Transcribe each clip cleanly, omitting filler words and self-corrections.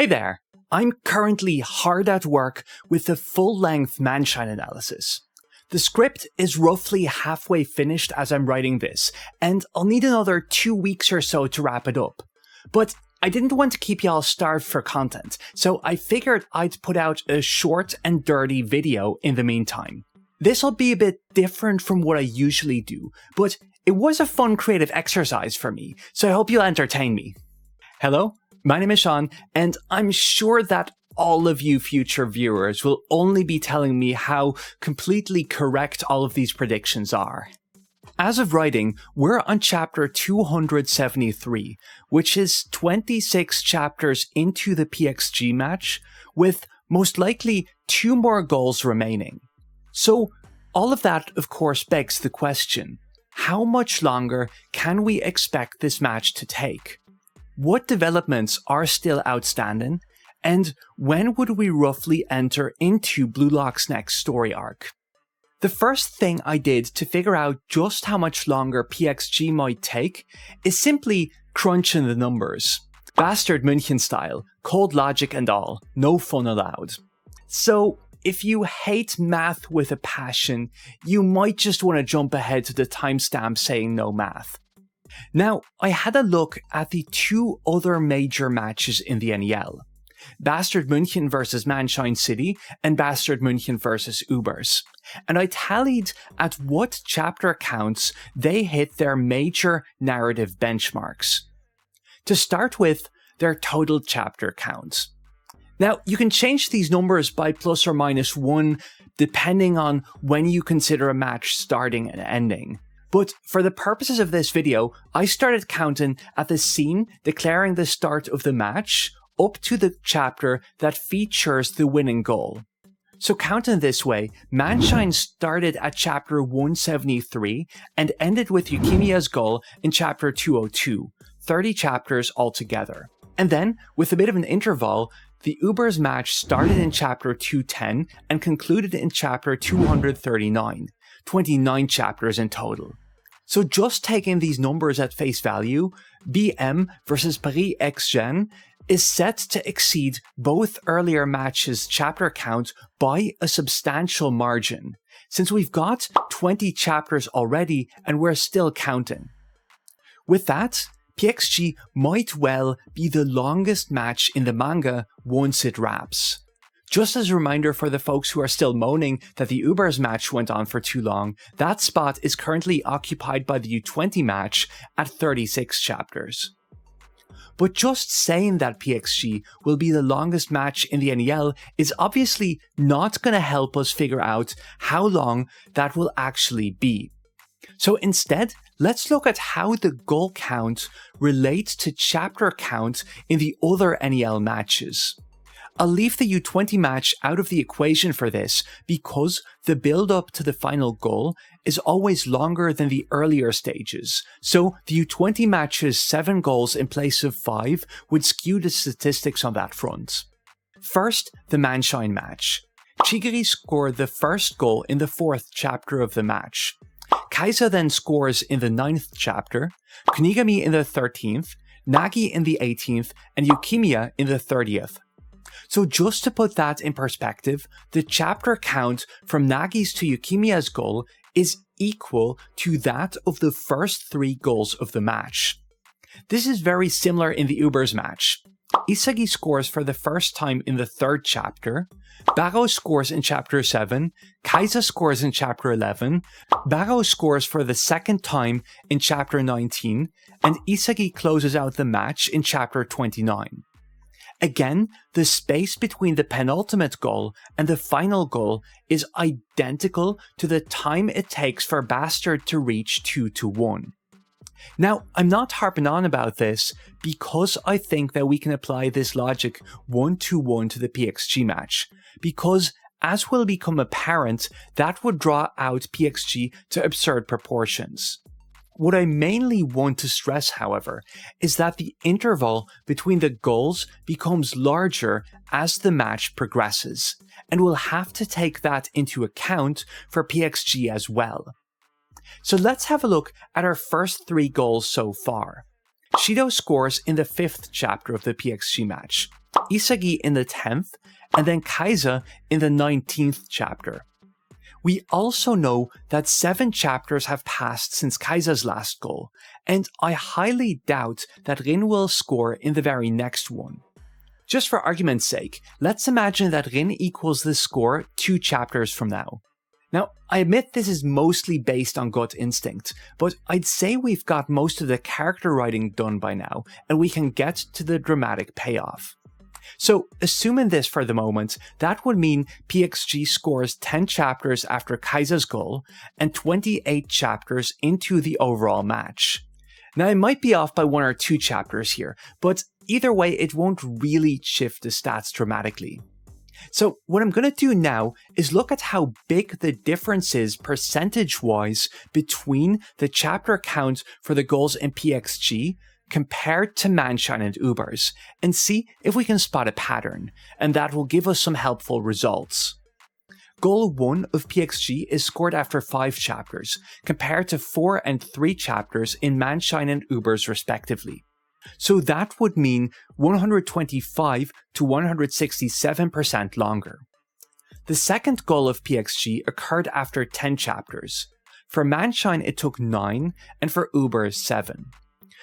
Hey there! I'm currently hard at work with the full-length Manshine analysis. The script is roughly halfway finished as I'm writing this, and I'll need another 2 weeks or so to wrap it up. But I didn't want to keep y'all starved for content, so I figured I'd put out a short and dirty video in the meantime. This'll be a bit different from what I usually do, but it was a fun creative exercise for me, so I hope you'll entertain me. Hello? My name is Sean, and I'm sure that all of you future viewers will only be telling me how completely correct all of these predictions are. As of writing, we're on chapter 273, which is 26 chapters into the PXG match, with most likely 2 more goals remaining. So, all of that of course begs the question, how much longer can we expect this match to take? What developments are still outstanding, and when would we roughly enter into Blue Lock's next story arc? The first thing I did to figure out just how much longer PXG might take is simply crunching the numbers. Bastard München style, cold logic and all, no fun allowed. So, if you hate math with a passion, you might just want to jump ahead to the timestamp saying no math. Now, I had a look at the 2 other major matches in the NEL. Bastard München vs Manshine City and Bastard München vs Ubers. And I tallied at what chapter counts they hit their major narrative benchmarks. To start with, their total chapter counts. Now, you can change these numbers by plus or minus 1 depending on when you consider a match starting and ending. But for the purposes of this video, I started counting at the scene declaring the start of the match up to the chapter that features the winning goal. So counting this way, Manshine started at chapter 173 and ended with Eukemia's goal in chapter 202, 30 chapters altogether. And then, with a bit of an interval, the Ubers match started in chapter 210 and concluded in chapter 239, 29 chapters in total. So just taking these numbers at face value, BM vs PXG is set to exceed both earlier matches' chapter count by a substantial margin, since we've got 20 chapters already and we're still counting. With that, PXG might well be the longest match in the manga once it wraps. Just as a reminder for the folks who are still moaning that the Ubers match went on for too long, that spot is currently occupied by the U20 match at 36 chapters. But just saying that PXG will be the longest match in the NEL is obviously not going to help us figure out how long that will actually be. So instead, let's look at how the goal count relates to chapter count in the other NEL matches. I'll leave the U20 match out of the equation for this because the build-up to the final goal is always longer than the earlier stages, so the U20 match's 7 goals in place of 5 would skew the statistics on that front. First, the Manshine match. Chigiri scored the first goal in the 4th chapter of the match. Kaiser then scores in the 9th chapter, Kunigami in the 13th, Nagi in the 18th, and Eukemia in the 30th. So just to put that in perspective, the chapter count from Nagi's to Eukemia's goal is equal to that of the first 3 goals of the match. This is very similar in the Ubers match. Isagi scores for the first time in the 3rd chapter, Barrow scores in chapter 7, Kaiser scores in chapter 11, Barrow scores for the 2nd time in chapter 19, and Isagi closes out the match in chapter 29. Again, the space between the penultimate goal and the final goal is identical to the time it takes for Bastard to reach 2-1. Now, I'm not harping on about this because I think that we can apply this logic 1-1 to the PXG match, because as will become apparent, that would draw out PXG to absurd proportions. What I mainly want to stress, however, is that the interval between the goals becomes larger as the match progresses, and we'll have to take that into account for PXG as well. So let's have a look at our first 3 goals so far. Shido scores in the 5th chapter of the PXG match. Isagi in the 10th, and then Kaiser in the 19th chapter. We also know that 7 chapters have passed since Kaiser's last goal, and I highly doubt that Rin will score in the very next one. Just for argument's sake, let's imagine that Rin equals the score 2 chapters from now. Now, I admit this is mostly based on gut instinct, but I'd say we've got most of the character writing done by now, and we can get to the dramatic payoff. So, assuming this for the moment, that would mean PXG scores 10 chapters after Kaiser's goal, and 28 chapters into the overall match. Now, I might be off by 1 or 2 chapters here, but either way, it won't really shift the stats dramatically. So what I'm going to do now is look at how big the difference is percentage-wise between the chapter count for the goals in PXG compared to Manshine and Ubers, and see if we can spot a pattern, and that will give us some helpful results. Goal 1 of PXG is scored after 5 chapters, compared to 4 and 3 chapters in Manshine and Ubers respectively. So that would mean 125 to 167% longer. The second goal of PXG occurred after 10 chapters. For Manshine it took 9, and for Ubers 7.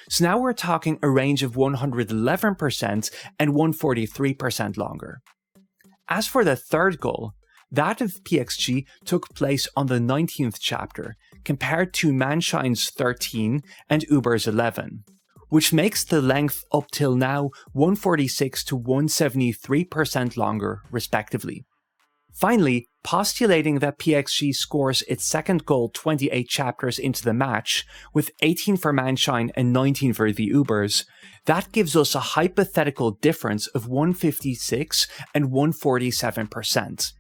So now we're talking a range of 111% and 143% longer. As for the third goal, that of PXG took place on the 19th chapter, compared to Manshine's 13 and Ubers 11. Which makes the length up till now 146 to 173% longer, respectively. Finally, postulating that PXG scores its second goal 28 chapters into the match, with 18 for Manshine and 19 for the Ubers, that gives us a hypothetical difference of 156 and 147%.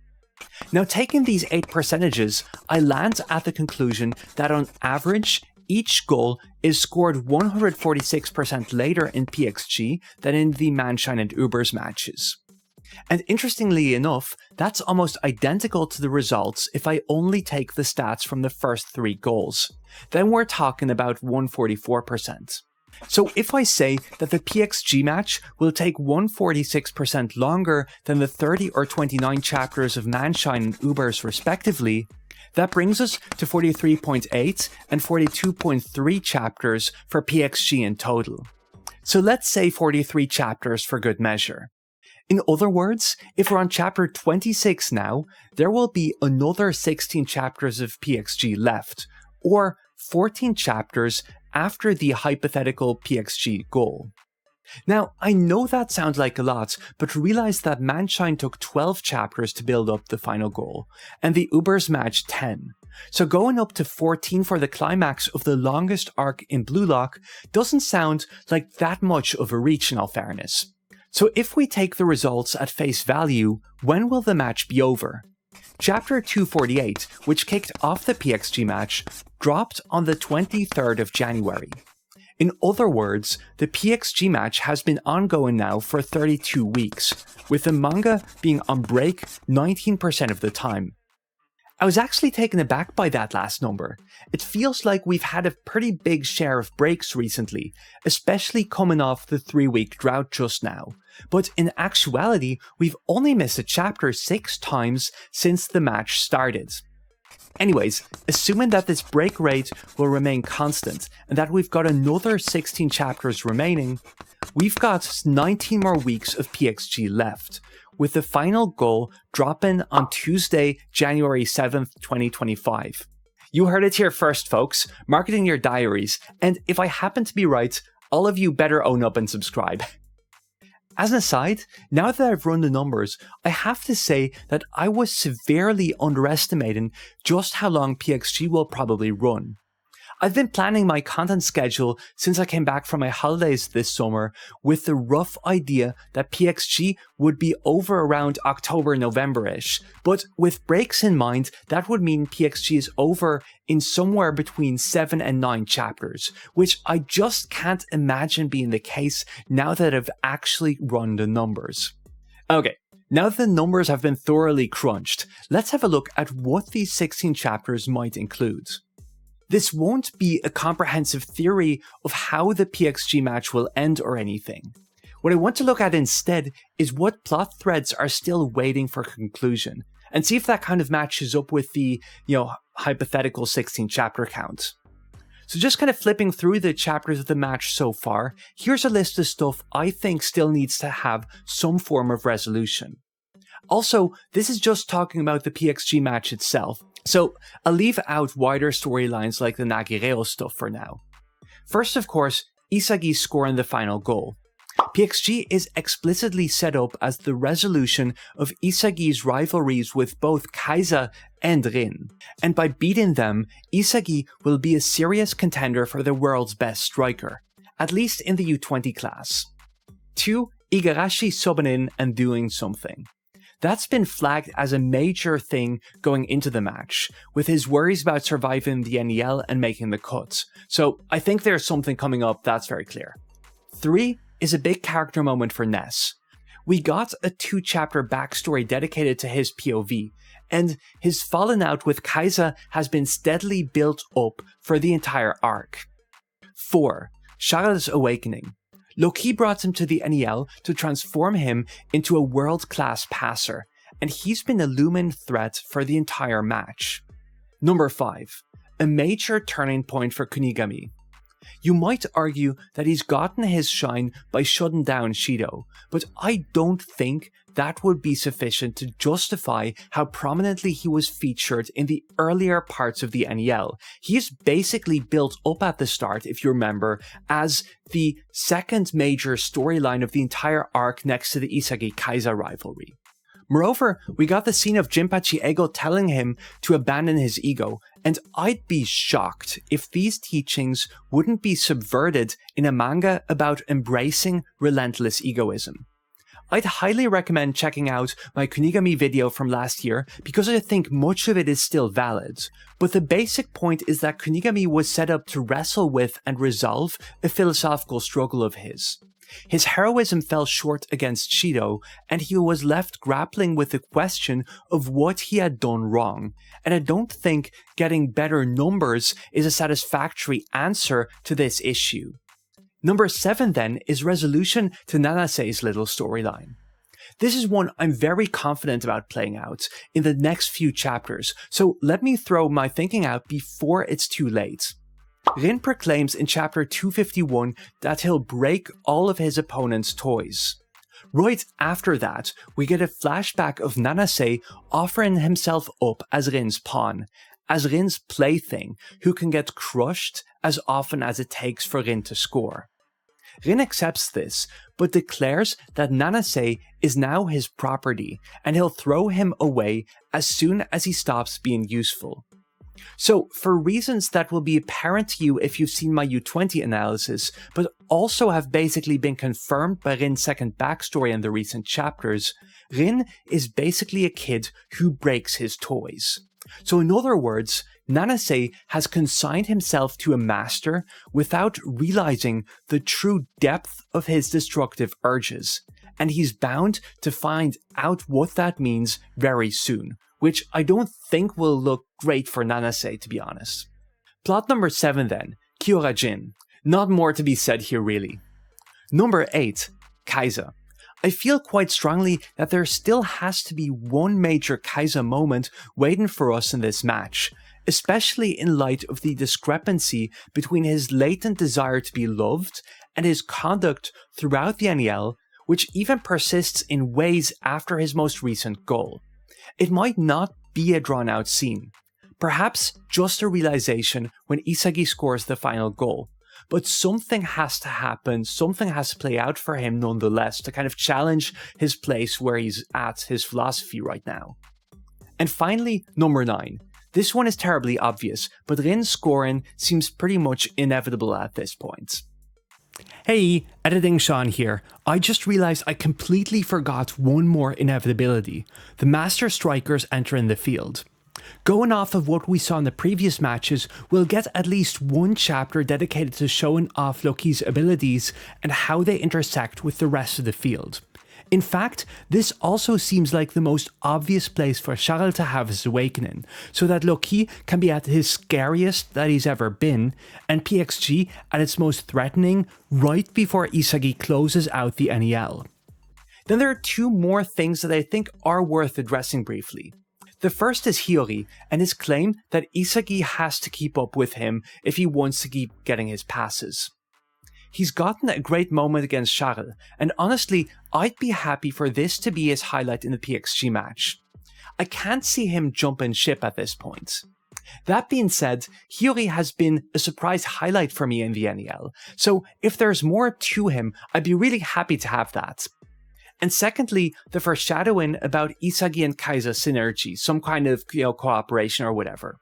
Now, taking these 8 percentages, I land at the conclusion that on average, each goal is scored 146% later in PXG than in the Manshine and Ubers matches. And interestingly enough, that's almost identical to the results if I only take the stats from the first 3 goals. Then we're talking about 144%. So if I say that the PXG match will take 146% longer than the 30 or 29 chapters of Manshine and Ubers respectively, that brings us to 43.8 and 42.3 chapters for PXG in total. So let's say 43 chapters for good measure. In other words, if we're on chapter 26 now, there will be another 16 chapters of PXG left, or 14 chapters after the hypothetical PXG goal. Now, I know that sounds like a lot, but realize that Manshine took 12 chapters to build up the final goal, and the Ubers match 10. So going up to 14 for the climax of the longest arc in Blue Lock doesn't sound like that much of a reach in all fairness. So if we take the results at face value, when will the match be over? Chapter 248, which kicked off the PXG match, dropped on the 23rd of January. In other words, the PXG match has been ongoing now for 32 weeks, with the manga being on break 19% of the time. I was actually taken aback by that last number. It feels like we've had a pretty big share of breaks recently, especially coming off the 3-week drought just now. But in actuality, we've only missed a chapter 6 times since the match started. Anyways, assuming that this break rate will remain constant and that we've got another 16 chapters remaining, we've got 19 more weeks of PXG left, with the final goal dropping on Tuesday, January 7th, 2025. You heard it here first, folks. Mark it in your diaries, and if I happen to be right, all of you better own up and subscribe. As an aside, now that I've run the numbers, I have to say that I was severely underestimating just how long PXG will probably run. I've been planning my content schedule since I came back from my holidays this summer with the rough idea that PXG would be over around October-November-ish, but with breaks in mind, that would mean PXG is over in somewhere between 7 and 9 chapters, which I just can't imagine being the case now that I've actually run the numbers. Okay. Now that the numbers have been thoroughly crunched, let's have a look at what these 16 chapters might include. This won't be a comprehensive theory of how the PXG match will end or anything. What I want to look at instead is what plot threads are still waiting for conclusion, and see if that kind of matches up with the, hypothetical 16 chapter count. So just kind of flipping through the chapters of the match so far, here's a list of stuff I think still needs to have some form of resolution. Also, this is just talking about the PXG match itself, so I'll leave out wider storylines like the Nagireo stuff for now. First, of course, Isagi scoring the final goal. PXG is explicitly set up as the resolution of Isagi's rivalries with both Kaiser and Rin, and by beating them, Isagi will be a serious contender for the world's best striker, at least in the U20 class. 2. Igarashi subbing in and doing something. That's been flagged as a major thing going into the match, with his worries about surviving the NEL and making the cut, so I think there's something coming up that's very clear. 3. is a big character moment for Ness. We got a 2-chapter backstory dedicated to his POV, and his falling out with Kaiser has been steadily built up for the entire arc. 4. Charles' awakening. Loki brought him to the NEL to transform him into a world-class passer, and he's been a looming threat for the entire match. Number 5. A major turning point for Kunigami. You might argue that he's gotten his shine by shutting down Shido, but I don't think that would be sufficient to justify how prominently he was featured in the earlier parts of the NEL. He is basically built up at the start, if you remember, as the second major storyline of the entire arc next to the Isagi-Kaiser rivalry. Moreover, we got the scene of Jinpachi Ego telling him to abandon his ego, and I'd be shocked if these teachings wouldn't be subverted in a manga about embracing relentless egoism. I'd highly recommend checking out my Kunigami video from last year because I think much of it is still valid, but the basic point is that Kunigami was set up to wrestle with and resolve a philosophical struggle of his. His heroism fell short against Shido, and he was left grappling with the question of what he had done wrong, and I don't think getting better numbers is a satisfactory answer to this issue. Number 7 then is resolution to Nanase's little storyline. This is one I'm very confident about playing out in the next few chapters, so let me throw my thinking out before it's too late. Rin proclaims in chapter 251 that he'll break all of his opponent's toys. Right after that, we get a flashback of Nanase offering himself up as Rin's pawn, as Rin's plaything, who can get crushed as often as it takes for Rin to score. Rin accepts this, but declares that Nanase is now his property, and he'll throw him away as soon as he stops being useful. So, for reasons that will be apparent to you if you've seen my U20 analysis, but also have basically been confirmed by Rin's second backstory in the recent chapters, Rin is basically a kid who breaks his toys. So in other words, Nanase has consigned himself to a master without realizing the true depth of his destructive urges, and he's bound to find out what that means very soon, which I don't think will look great for Nanase, to be honest. Plot number 7 then, Kiyora Jin. Not more to be said here really. Number 8, Kaiser. I feel quite strongly that there still has to be one major Kaiser moment waiting for us in this match, especially in light of the discrepancy between his latent desire to be loved and his conduct throughout the NEL, which even persists in ways after his most recent goal. It might not be a drawn-out scene, perhaps just a realization when Isagi scores the final goal, but something has to happen, something has to play out for him nonetheless to kind of challenge his place where he's at, his philosophy right now. And finally, number 9. This one is terribly obvious, but Rin's scoring seems pretty much inevitable at this point. Hey, Editing Sean here. I just realized I completely forgot one more inevitability. The Master Strikers entering the field. Going off of what we saw in the previous matches, we'll get at least one chapter dedicated to showing off Loki's abilities and how they intersect with the rest of the field. In fact, this also seems like the most obvious place for Charles to have his awakening, so that Loki can be at his scariest that he's ever been, and PXG at its most threatening right before Isagi closes out the NEL. Then there are two more things that I think are worth addressing briefly. The first is Hiyori and his claim that Isagi has to keep up with him if he wants to keep getting his passes. He's gotten a great moment against Charles, and honestly, I'd be happy for this to be his highlight in the PXG match. I can't see him jumping ship at this point. That being said, Hiyori has been a surprise highlight for me in the NEL, so if there's more to him, I'd be really happy to have that. And secondly, the foreshadowing about Isagi and Kaiser synergy, some kind of cooperation or whatever.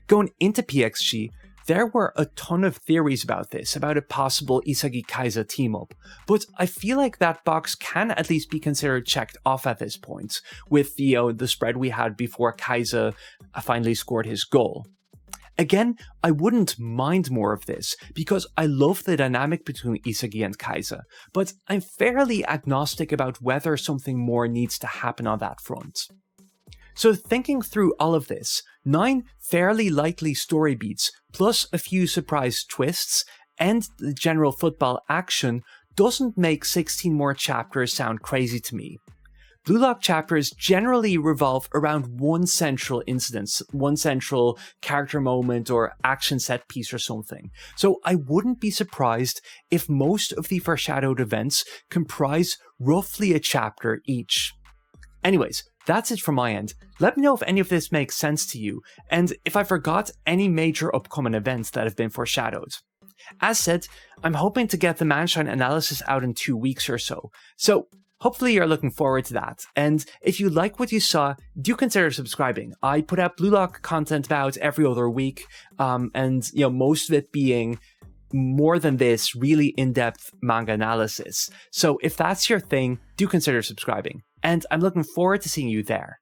Going into PXG, there were a ton of theories about this, about a possible Isagi-Kaiser team-up, but I feel like that box can at least be considered checked off at this point, with the spread we had before Kaiser finally scored his goal. Again, I wouldn't mind more of this, because I love the dynamic between Isagi and Kaiser, but I'm fairly agnostic about whether something more needs to happen on that front. So thinking through all of this, 9 fairly likely story beats, plus a few surprise twists, and the general football action doesn't make 16 more chapters sound crazy to me. Blue Lock chapters generally revolve around one central incident, one central character moment or action set piece or something, so I wouldn't be surprised if most of the foreshadowed events comprise roughly a chapter each. Anyways, that's it from my end. Let me know if any of this makes sense to you, and if I forgot any major upcoming events that have been foreshadowed. As said, I'm hoping to get the Manshine analysis out in 2 weeks or so hopefully you're looking forward to that, and if you like what you saw, do consider subscribing. I put out Blue Lock content about every other week, and most of it being more than this really in-depth manga analysis. So if that's your thing, do consider subscribing, and I'm looking forward to seeing you there.